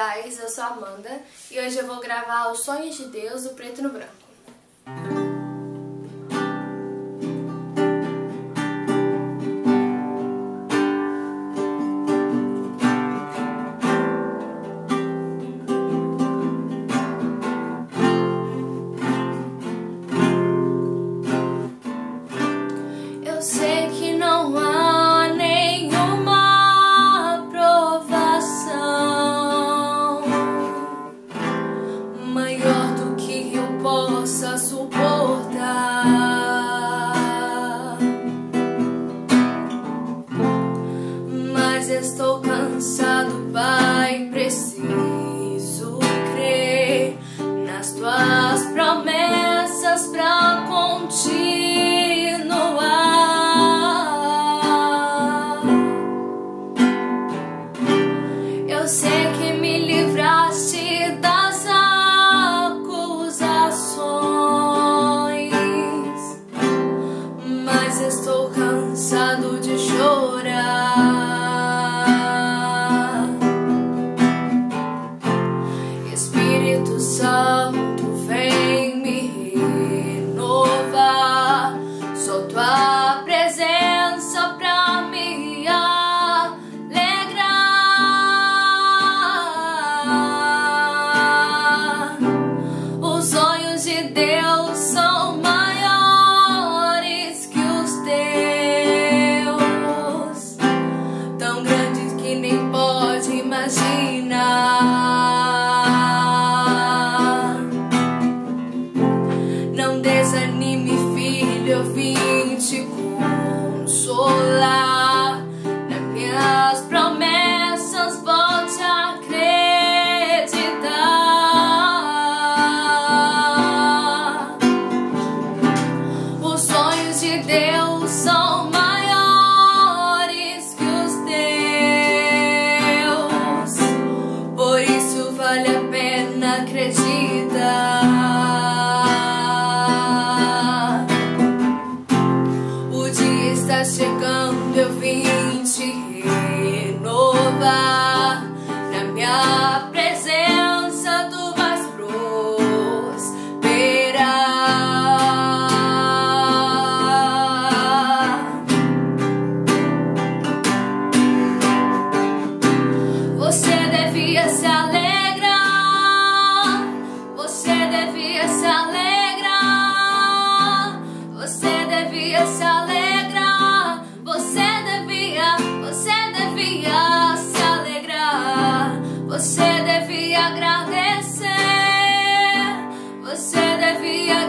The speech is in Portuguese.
guys, eu sou a Amanda e hoje eu vou gravar Os Sonhos de Deus, o Preto no Branco. Eu sei que não há nenhuma provação maior do que eu possa suportar, mas estou cansado, Pai, preciso crer nas tuas promessas pra continuar. Eu sei que me livraste das acusações, mas estou cansado de chorar. Espírito Santo, vem me renovar. Só tua presença pra me alegrar. Os sonhos de Deus são maiores que os teus, tão grandes que nem pode imaginar. Não desanime, filho, eu vim te consolar. Nas minhas promessas volte a acreditar. Os sonhos de Deus são maiores que os teus, por isso vale a pena acreditar. O dia está chegando, eu vim te renovar. Na minha presença tu vais prosperar. Você devia se alegrar, você devia se alegrar, você devia se alegrar, você devia se alegrar, você devia agradecer, você devia